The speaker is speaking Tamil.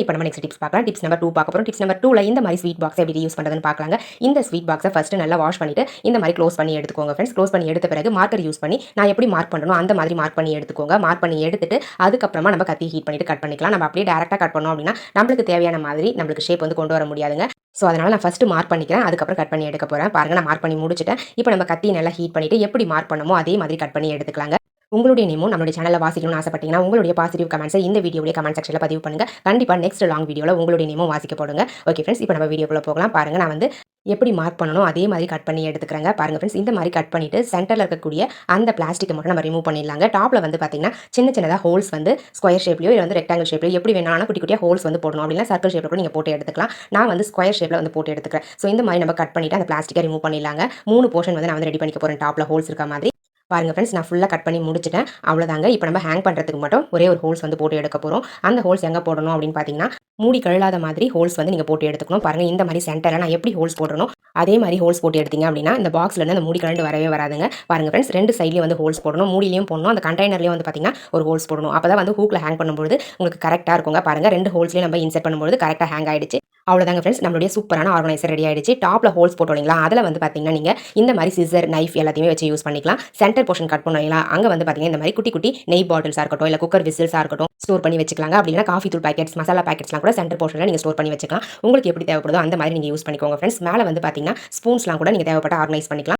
இப்போ நம்ம நெக்ஸ்ட் டிப்ஸ் பார்க்கலாம். டிப்ஸ் நம்பர் 2 பார்க்க போறோம். டிப்ஸ் நம்பர் 2ல இந்த மாதிரி ஸ்வீட் பாக்ஸ் எப்படி யூஸ் பண்றதுன்னு பார்க்கலாங்க. இந்த ஸ்வீட் பாக்ஸை ஃபர்ஸ்ட் நல்லா வாஷ் பண்ணிட்டு இந்த மாதிரி க்ளோஸ் பண்ணி எடுத்துக்கோங்க ஃப்ரெண்ட்ஸ். க்ளோஸ் பண்ணி எடுத்த பிறகு மார்க்கர் யூஸ் பண்ணி நான் எப்படி மார்க் பண்ணணும் அந்த மாதிரி மார்க் பண்ணி எடுத்துக்கோங்க. மார்க் பண்ணி எடுத்துட்டு அதுக்கப்புறமா நம்ம கத்தி ஹீட் பண்ணிட்டு கட் பண்ணிக்கலாம். நம்ம அப்படியே டேரக்டா கட் பண்ணோம் அப்படின்னா நம்மளுக்கு தேவையான மாதிரி நம்மளுக்கு ஷேப் வந்து கொண்டு வர முடியாதுங்க. ஸோ அதனால நான் ஃபர்ஸ்ட் மார்க் பண்ணிக்கிறேன். அதுக்கப்புறம் கட் பண்ணி எடுக்க போறேன். பாருங்க நான் மார்க் பண்ணி முடிச்சிட்டேன். இப்போ நம்ம கத்தி நல்லா ஹீட் பண்ணிட்டு எப்படி மார்க் பண்ணமோ அதே மாதிரி கட் பண்ணி எடுத்துக்கலாங்க. உங்களுடைய நேமும் நம்மளுடைய சேனலில் வாசிக்கணும்னு ஆசைப்பட்டீங்கன்னா உங்களுடைய பாசிட்டிவ் கமெண்ட்ஸை இந்த வீடியோடைய கமெண்ட் செக்ஷனில் பதிவு பண்ணுங்க. கண்டிப்பாக நெக்ஸ்ட் லாங் வீடியோவில் உங்களுடைய நேமும் வாசிக்கப்படுங்க. ஓகே ஃப்ரெண்ட்ஸ், இப்போ நம்ம வீடியோக்குள்ள போகலாம். பாருங்க நான் வந்து எப்படி மார்க் பண்ணணும் அதே மாதிரி கட் பண்ணி எடுத்துக்கிறேங்க. பாருங்க ஃப்ரெண்ட்ஸ், இந்த மாதிரி கட் பண்ணிட்டு சென்டரில் இருக்கக்கூடிய அந்த பிளாஸ்டிக்கை மட்டும் நம்ம ரிமூவ் பண்ணிடலாங்க. டாப்ல வந்து பார்த்தீங்கன்னா சின்னதாக ஹோல்ஸ் வந்து ஸ்கொயர் ஷேப்லையோ இல்லை வந்து ரெக்டாங்கிள் ஷேப்லையோ எப்படி வேணாலும் குட்டி குட்டியாக ஹோல்ஸ் வந்து போடணும். அப்படின்னா சர்க்கிள் ஷேப்பில் கூட நீங்கள் போட்டு எடுத்துக்கலாம். நான் வந்து ஸ்கொயர் ஷேப்பில் வந்து போட்டு எடுத்துக்கிறேன். ஸோ இந்த மாதிரி நம்ம கட் பண்ணிட்டு அந்த பிளாஸ்டிக்கை ரிமூவ் பண்ணிடலாங்க. 3 போர்ஷன் வந்து நான் வந்து ரெடி பண்ணிக்க போகிறேன் டாப்ல ஹோல்ஸ் இருக்க மாதிரி. பாருங்க ஃப்ரெண்ட்ஸ், நான் ஃபுல்லாக கட் பண்ணி முடிச்சிட்டேன். அவ்வளோதாங்க. இப்போ நம்ம ஹேங் பண்ணுறதுக்கு மட்டும் ஒரே ஒரு ஹோல்ஸ் வந்து போட்டு எடுக்க போகிறோம். அந்த ஹோல்ஸ் எங்கே போடணும் அப்படின்னு பார்த்தீங்கன்னா மூடி கழலாத மாதிரி ஹோல்ஸ் வந்து நீங்கள் போட்டு எடுத்துக்கணும். பாருங்கள் இந்த மாதிரி சென்டரில் நான் எப்படி ஹோல்ஸ் போடணும் அதே மாதிரி ஹோல்ஸ் போட்டு எடுத்தீங்க அப்படின்னா இந்த பாக்ஸ்லேருந்து அந்த மூடி கழண்டு வரவே வராதுங்க. பாருங்கள் ஃப்ரெண்ட்ஸ், 2 சைட்லேயும் வந்து ஹோல்ஸ் போடணும். மூடிலையும் போடணும், அந்த கண்டெய்னர்லேயும் வந்து பார்த்தீங்கன்னா ஒரு ஹோல்ஸ் போடணும். அப்போ தான் வந்து ஹூக்கில் ஹேங் பண்ணும்போது உங்களுக்கு கரெக்டாக இருக்குங்க. பாருங்கள் 2 ஹோல்ஸ்லேயும் நம்ம இன்செர்ட் பண்ணும்போது கரெக்டாக ஹேங் ஆகிடுச்சு. அவ்வளோதாங்க ஃப்ரெண்ட்ஸ், நம்மளுடைய சூப்பரான ஆர்கனைசர் ரெடி ஆயிடுச்சு. டாப்ல ஹோல்ஸ் போட்டோம் இல்லைங்களா, அதில் வந்து பார்த்தீங்கன்னா நீங்கள் இந்த மாதிரி சிசர் நைஃப் எல்லாத்தையுமே வச்சு யூஸ் பண்ணிக்கலாம். சென்டர் போர்ஷன் கட் பண்ணீங்களா, அங்கே வந்து பார்த்தீங்கன்னா இந்த மாதிரி குட்டி குட்டி நெய் பாட்டில்ஸாக இருக்கட்டும் இல்லை குக்கர் விசில்ஸாக இருக்கட்டும் ஸ்டோர் பண்ணி வச்சுக்கலாங்க. அப்படின்னா காஃபி தூள் பேக்கெட்ஸ் மசாலா பேக்கெட்ஸ்லாம் கூட சென்டர் போர்ஷனில் நீங்கள் ஸ்டோர் பண்ணி வச்சுக்கலாம். உங்களுக்கு எப்படி தேவைப்படுதோ அந்த மாதிரி நீங்கள் யூஸ் பண்ணிக்கோங்க ஃப்ரெண்ட்ஸ். மேலே வந்து பார்த்தீங்கன்னா ஸ்பூன்ஸ்லாம் கூட நீங்கள் தேவைப்பட்ட ஆர்கனைஸ் பண்ணிக்கலாம்.